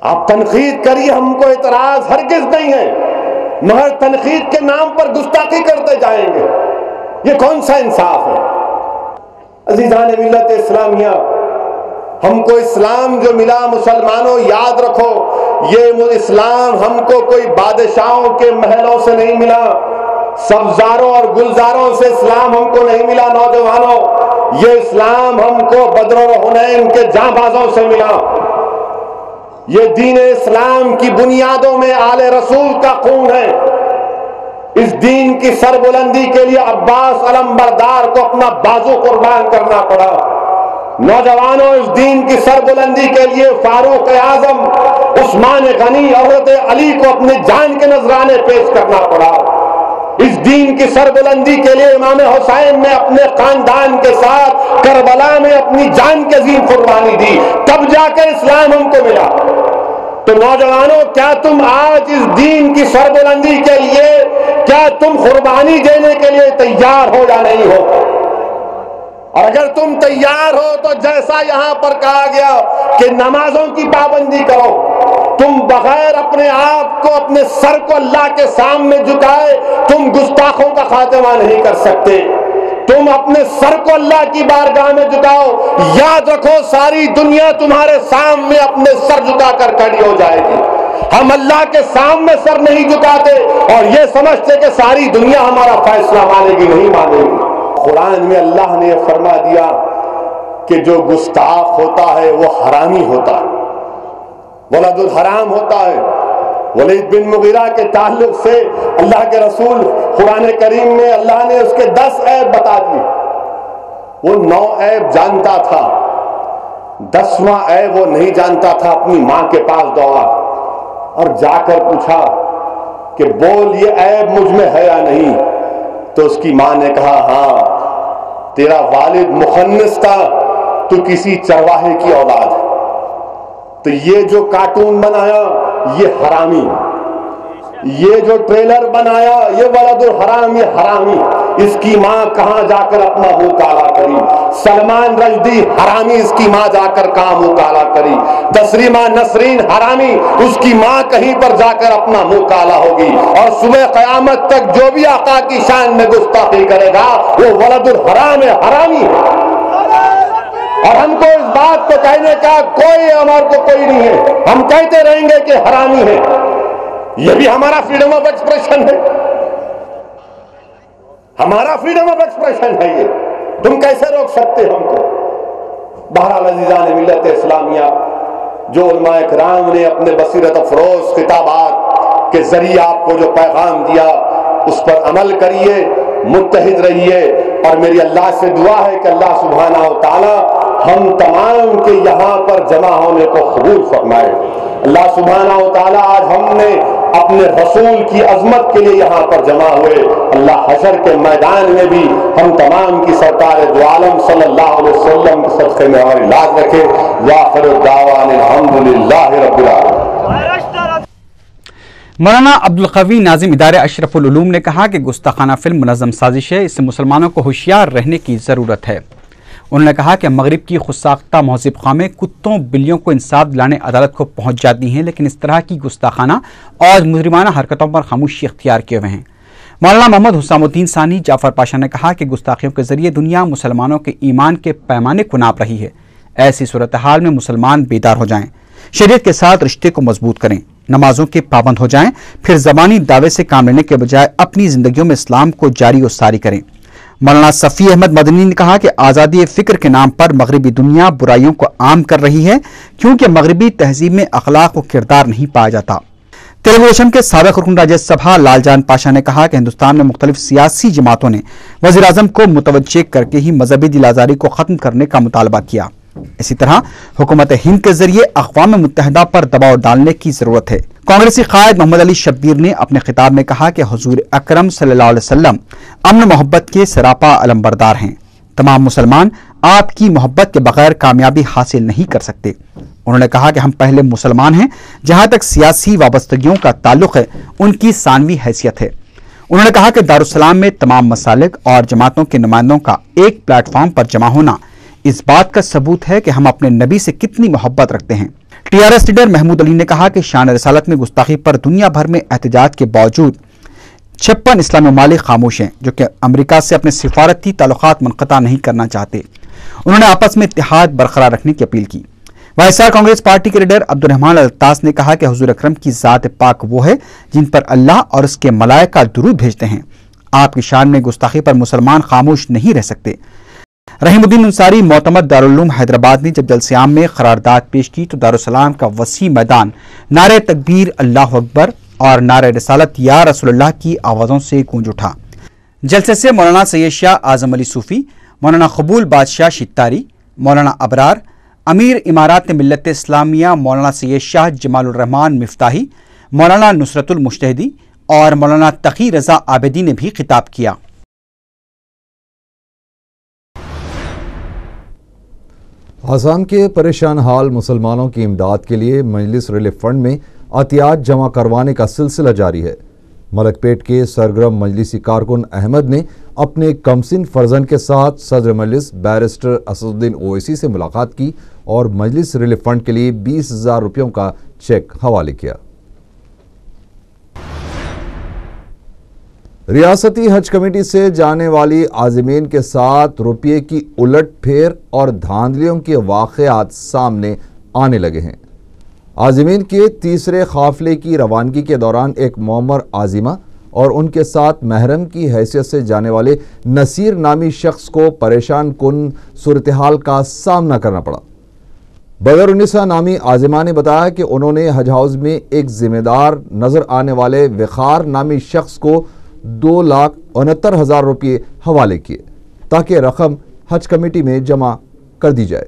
آپ تنقید کریے، ہم کو اعتراض ہرگز نہیں ہے، مگر تنقید کے نام پر گستاخی کرتے جائیں گے، یہ کون سا انصاف ہے؟ عزیزان ملت اسلامیہ، ہم کو اسلام جو ملا مسلمانوں یاد رکھو، یہ اسلام ہم کو کوئی بادشاہوں کے محلوں سے نہیں ملا، سبزاروں اور گلزاروں سے اسلام ہم کو نہیں ملا نوجوانوں، یہ اسلام ہم کو بدر و حنین کے جاں بازوں سے ملا۔ یہ دین اسلام کی بنیادوں میں آل رسول کا خون ہے۔ اس دین کی سربلندی کے لیے عباس علمبردار کو اپنا بازو قربان کرنا پڑا۔ نوجوانوں، اس دین کی سربلندی کے لیے فاروق اعظم، عثمان غنی، حضرت علی کو اپنے جان کے نذرانے پیش کرنا پڑا۔ اس دین کی سربلندی کے لیے امام حسین نے اپنے خاندان کے ساتھ کربلا میں اپنی جان کی عظیم قربانی دی، تب جا کر اسلام ہم کو ملا۔ تو نوجوانوں، کیا تم آج اس دین کی سربلندی کے لیے کیا تم قربانی دینے کے لیے تیار ہو یا نہیں ہو؟ اور اگر تم تیار ہو تو جیسا یہاں پر کہا گیا کہ نمازوں کی پابندی کرو، تم بغیر اپنے آپ کو، اپنے سر کو اللہ کے سامنے جھکائے تم گستاخوں کا خاتمہ نہیں کر سکتے۔ تم اپنے سر کو اللہ کی بارگاہ میں جھکاؤ، یاد رکھو ساری دنیا تمہارے سامنے اپنے سر جھکا کر کھڑی ہو جائے گی۔ ہم اللہ کے سامنے سر نہیں جھکاتے اور یہ سمجھتے کہ ساری دنیا ہمارا فیصلہ مانے گی، نہیں مانے گی۔ قرآن میں اللہ نے فرما دیا کہ جو گستاخ ہوتا ہے وہ حرامی ہوتا ہے، ولد الحرام ہوتا ہے۔ ولید بن مغیرہ کے تعلق سے اللہ کے رسول قرآن کریم میں اللہ نے اس کے 10 عیب بتا دیے، وہ 9 عیب جانتا تھا، 10واں عیب وہ نہیں جانتا تھا۔ اپنی ماں کے پاس دوڑا اور جا کر پوچھا کہ بول یہ عیب مجھ میں ہے یا نہیں؟ تو اس کی ماں نے کہا ہاں، تیرا والد مخنث تھا، تو کسی چرواہے کی اولاد ہے۔ تو یہ جو کارٹون بنایا یہ حرامی، یہ جو ٹریلر بنایا یہ ولد الحرام، یہ حرامی۔ اس کی ماں کہاں جا کر اپنا منہ کالا کری؟ سلمان رشدی حرامی، اس کی ماں جا کر کہاں منہ کالا کری؟ تسلیمہ نسرین حرامی، اس کی ماں کہیں پر جا کر اپنا منہ کالا ہوگی۔ اور صبح قیامت تک جو بھی آقا کی شان میں گستاخی کرے گا وہ ولد الحرام ہے، حرامی ہے۔ اور ہم کو اس بات کو کہنے کا ہمارے کو کوئی نہیں ہے، ہم کہتے رہیں گے کہ حرامی ہے، یہ بھی ہمارا فریڈم آف ایکسپریشن ہے، ہمارا فریڈم آف ایکسپریشن ہے، یہ تم کیسے روک سکتے ہم کو؟ بہرحال عزیزان ملت اسلامیہ، جو علماء کرام نے اپنے بصیرت افروز خطابات کے ذریعے آپ کو جو پیغام دیا اس پر عمل کریے، متحد رہیے، اور میری اللہ سے دعا ہے کہ اللہ سبحانہ و تعالی ہم تمام کے یہاں پر جمع ہونے کو قبول فرمائے۔ اللہ سبحانہ و تعالی آج ہم نے اپنے رسول کی عظمت کے لیے یہاں پر جمع ہوئے، اللہ حشر کے میدان میں بھی ہم تمام کی سرکار دو عالم صلی اللہ علیہ وسلم کے صدقے میں ہماری لاز رکھے۔ وآخر الدعوان الحمدللہ رب العالمین۔ مولانا عبدالقوی ناظم ادارہ اشرف العلوم نے کہا کہ گستاخانہ فلم منظم سازش ہے، اس سے مسلمانوں کو ہوشیار رہنے کی ضرورت ہے۔ انہوں نے کہا کہ مغرب کی خود ساختہ مہذب قومیں کتوں بلیوں کو انصاف دلانے عدالت کو پہنچ جاتی ہیں، لیکن اس طرح کی گستاخانہ اور مجرمانہ حرکتوں پر خاموشی اختیار کیے ہوئے ہیں۔ مولانا محمد حسام الدین ثانی جعفر پاشا نے کہا کہ گستاخیوں کے ذریعے دنیا مسلمانوں کے ایمان کے پیمانے کو ناپ رہی ہے۔ ایسی صورتحال میں مسلمان بیدار ہو جائیں، شریعت کے ساتھ رشتے کو مضبوط کریں، نمازوں کے پابند ہو جائیں، پھر زبانی دعوے سے کام لینے کے بجائے اپنی زندگیوں میں اسلام کو جاری و ساری کریں۔ مولانا صفی احمد مدنی نے کہا کہ آزادی فکر کے نام پر مغربی دنیا برائیوں کو عام کر رہی ہے، کیونکہ مغربی تہذیب میں اخلاق و کردار نہیں پایا جاتا۔ تیلگو دیشم کے سابق رکن راجیہ سبھا لال جان پاشا نے کہا کہ ہندوستان میں مختلف سیاسی جماعتوں نے وزیر اعظم کو متوجہ کر کے ہی مذہبی دل آزاری کو ختم کرنے کا مطالبہ کیا۔ اسی طرح حکومت ہند کے ذریعے اقوام متحدہ پر دباؤ ڈالنے کی ضرورت ہے۔ کانگریسی قائد محمد علی شبیر نے اپنے خطاب میں کہا کہ حضور اکرم صلی اللہ علیہ وسلم امن محبت کے سراپا علمبردار ہیں، تمام مسلمان آپ کی محبت کے بغیر کامیابی حاصل نہیں کر سکتے۔ انہوں نے کہا کہ ہم پہلے مسلمان ہیں، جہاں تک سیاسی وابستگیوں کا تعلق ہے ان کی ثانوی حیثیت ہے۔ انہوں نے کہا کہ دارالسلام میں تمام مسالک اور جماعتوں کے نمائندوں کا ایک پلیٹ فارم پر جمع ہونا اس بات کا ثبوت ہے کہ ہم اپنے نبی سے کتنی محبت رکھتے ہیں۔ TRS لیڈر محمود علی نے کہا کہ شان رسالت میں گستاخی پر دنیا بھر میں احتجاج کے باوجود 56 اسلامی ممالک خاموش ہیں جو کہ امریکہ سے اپنے سفارتی تعلقات منقطع نہیں کرنا چاہتے۔ انہوں نے آپس میں اتحاد برقرار رکھنے کی اپیل کی۔ وائسار کانگریس پارٹی کے لیڈر عبد الرحمان الطاس نے کہا کہ حضور اکرم کی ذات پاک وہ ہے جن پر اللہ اور اس کے ملائکہ درود بھیجتے ہیں۔ آپ کی شان میں گستاخی پر مسلمان خاموش نہیں رہ سکتے۔ رحیم الدین انصاری معتمد دارالعلوم حیدرآباد نے جب جلسے عام میں قرارداد پیش کی تو دارالسلام کا وسیع میدان نعرہ تکبیر اللہ اکبر اور نعرہ رسالت یا رسول اللہ کی آوازوں سے گونج اٹھا۔ جلسے سے مولانا سید شاہ اعظم علی صوفی، مولانا قبول بادشاہ شتاری، مولانا ابرار، امیر امارات ملت اسلامیہ مولانا سید شاہ جمال الرحمان مفتاحی، مولانا نصرت المجتہدی اور مولانا تقی رضا عابدی نے بھی خطاب کیا۔ آسام کے پریشان حال مسلمانوں کی امداد کے لیے مجلس ریلیف فنڈ میں عطیات جمع کروانے کا سلسلہ جاری ہے۔ ملک پیٹ کے سرگرم مجلسی کارکن احمد نے اپنے کمسن فرزند کے ساتھ صدر مجلس بیرسٹر اسد الدین اویسی سے ملاقات کی اور مجلس ریلیف فنڈ کے لیے 20,000 روپیوں کا چیک حوالے کیا۔ ریاستی حج کمیٹی سے جانے والی عازمین کے ساتھ روپیے کی الٹ پھیر اور دھاندلیوں کے واقعات سامنے آنے لگے ہیں۔ عازمین کے تیسرے قافلے کی روانگی کے دوران ایک معمر عازمہ اور ان کے ساتھ محرم کی حیثیت سے جانے والے نصیر نامی شخص کو پریشان کن صورتحال کا سامنا کرنا پڑا۔ بدر النساء نامی عازمہ نے بتایا کہ انہوں نے حج ہاؤس میں ایک ذمہ دار نظر آنے والے وقار نامی شخص کو 2,69,000 روپے حوالے کیے تاکہ رقم حج کمیٹی میں جمع کر دی جائے۔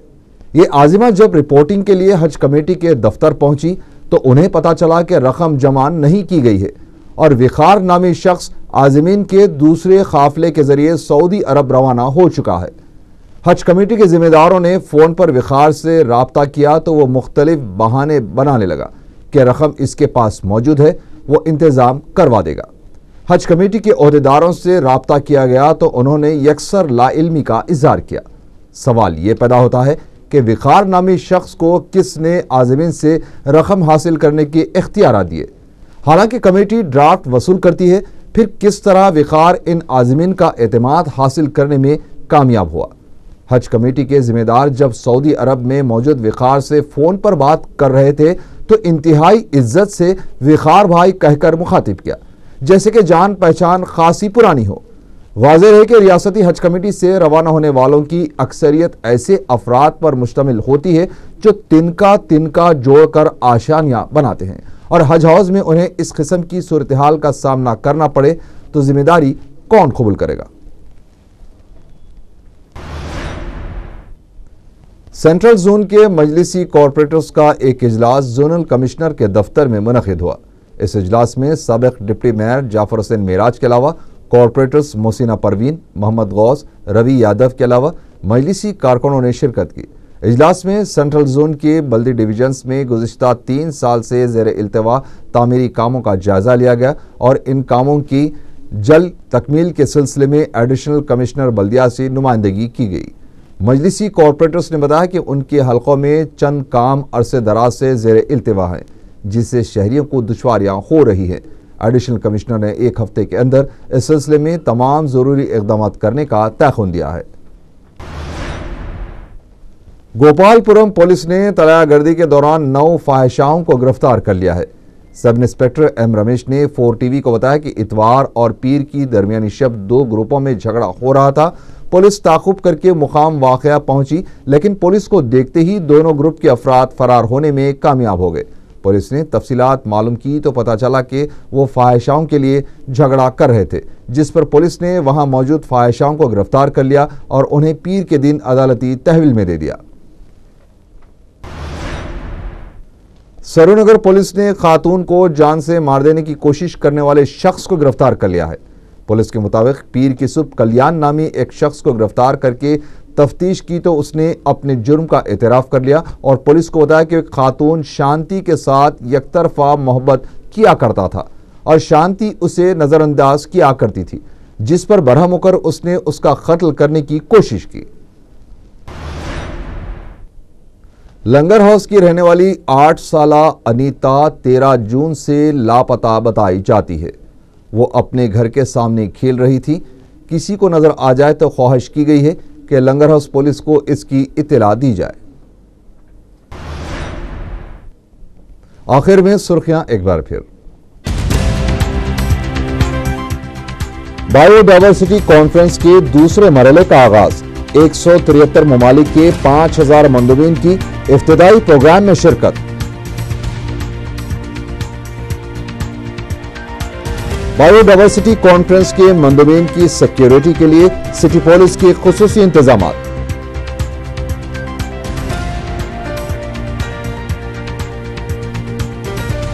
یہ عازمہ جب رپورٹنگ کے لیے حج کمیٹی کے دفتر پہنچی تو انہیں پتا چلا کہ رقم جمع نہیں کی گئی ہے اور وقار نامی شخص عازمین کے دوسرے قافلے کے ذریعے سعودی عرب روانہ ہو چکا ہے۔ حج کمیٹی کے ذمہ داروں نے فون پر وقار سے رابطہ کیا تو وہ مختلف بہانے بنانے لگا کہ رقم اس کے پاس موجود ہے، وہ انتظام کروا دے گا۔ حج کمیٹی کے عہدیداروں سے رابطہ کیا گیا تو انہوں نے یکسر لا علمی کا اظہار کیا۔ سوال یہ پیدا ہوتا ہے کہ وقار نامی شخص کو کس نے عازمین سے رقم حاصل کرنے کے اختیارات دیے؟ حالانکہ کمیٹی ڈرافٹ وصول کرتی ہے، پھر کس طرح وقار ان عازمین کا اعتماد حاصل کرنے میں کامیاب ہوا؟ حج کمیٹی کے ذمہ دار جب سعودی عرب میں موجود وقار سے فون پر بات کر رہے تھے تو انتہائی عزت سے وقار بھائی کہہ کر مخاطب کیا، جیسے کہ جان پہچان خاصی پرانی ہو۔ واضح ہے کہ ریاستی حج کمیٹی سے روانہ ہونے والوں کی اکثریت ایسے افراد پر مشتمل ہوتی ہے جو تنکا جوڑ کر آشیاں بناتے ہیں، اور حج ہاؤس میں انہیں اس قسم کی صورتحال کا سامنا کرنا پڑے تو ذمہ داری کون قبول کرے گا؟ سینٹرل زون کے مجلسی کارپوریٹرز کا ایک اجلاس زونل کمشنر کے دفتر میں منعقد ہوا۔ اس اجلاس میں سابق ڈپٹی میئر جعفر حسین معراج کے علاوہ کارپوریٹرز محسنہ پروین، محمد غوث، روی یادو کے علاوہ مجلسی کارکنوں نے شرکت کی۔ اجلاس میں سینٹرل زون کے بلدی ڈویژنز میں گزشتہ 3 سال سے زیر التوا تعمیری کاموں کا جائزہ لیا گیا اور ان کاموں کی جلد تکمیل کے سلسلے میں ایڈیشنل کمشنر بلدیہ سے نمائندگی کی گئی۔ مجلسی کارپوریٹرز نے بتایا کہ ان کے حلقوں میں چند کام عرصے دراز سے زیر التوا ہیں جس سے شہریوں کو دشواریاں ہو رہی ہیں۔ ایڈیشنل کمشنر نے 1 ہفتے کے اندر اس سلسلے میں تمام ضروری اقدامات کرنے کا تیقن دیا ہے۔ گوپال پورم پولیس نے طلایہ گردی کے دوران 9 فاحشاؤں کو گرفتار کر لیا ہے۔ سب انسپکٹر ایم رمیش نے 4 ٹی وی کو بتایا کہ اتوار اور پیر کی درمیانی شب 2 گروپوں میں جھگڑا ہو رہا تھا۔ پولیس تعاقب کر کے مقام واقعہ پہنچی لیکن پولیس کو دیکھتے ہی دونوں گروپ کے افراد فرار ہونے میں کامیاب ہو گئے۔ پولیس نے تفصیلات معلوم کی تو پتہ چلا کہ وہ فاحشاؤں کے لیے جھگڑا کر رہے تھے، جس پر پولیس نے وہاں موجود فاحشاؤں کو گرفتار کر لیا اور انہیں پیر کے دن عدالتی تحویل میں دے دیا۔ سرو نگر پولیس نے خاتون کو جان سے مار دینے کی کوشش کرنے والے شخص کو گرفتار کر لیا ہے۔ پولیس کے مطابق پیر کی صبح کلیان نامی ایک شخص کو گرفتار کر کے تفتیش کی تو اس نے اپنے جرم کا اعتراف کر لیا اور پولیس کو بتایا کہ خاتون شانتی کے ساتھ یک طرفہ محبت کیا کرتا تھا اور شانتی اسے نظر انداز کیا کرتی تھی، جس پر برہم ہو کر اس نے اس کا قتل کرنے کی کوشش کی۔ لنگر ہاؤس کی رہنے والی 8 سالہ انیتا 13 جون سے لاپتہ بتائی جاتی ہے۔ وہ اپنے گھر کے سامنے کھیل رہی تھی۔ کسی کو نظر آ جائے تو خواہش کی گئی ہے کہ لنگر ہاؤس پولیس کو اس کی اطلاع دی جائے۔ آخر میں سرخیاں ایک بار پھر۔ بائیو ڈائیورسٹی کانفرنس کے دوسرے مرحلے کا آغاز۔ 173 ممالک کے 5000 مندوبین کی افتتاحی پروگرام میں شرکت۔ بائیو ڈائیورسٹی کانفرنس کے مندوبین کی سیکیورٹی کے لیے سٹی پولیس کے خصوصی انتظامات۔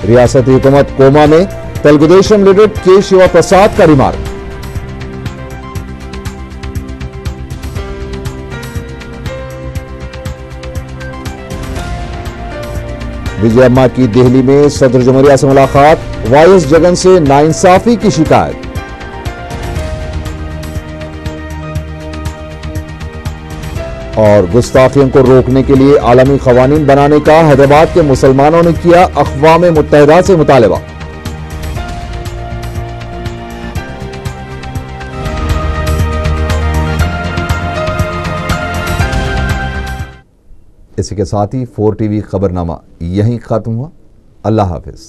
ریاستی حکومت کوما میں تلگو دیشم لیڈر کے شیوا پرساد کا ریمارک۔ وجے امّا کی دہلی میں صدر جمہوریہ سے ملاقات، وائی ایس جگن سے ناانصافی کی شکایت۔ اور گستاخیوں کو روکنے کے لیے عالمی قوانین بنانے کا حیدرآباد کے مسلمانوں نے کیا اقوام متحدہ سے مطالبہ۔ اسی کے ساتھ ہی 4 ٹی وی خبرنامہ یہیں ختم ہوا۔ اللہ حافظ۔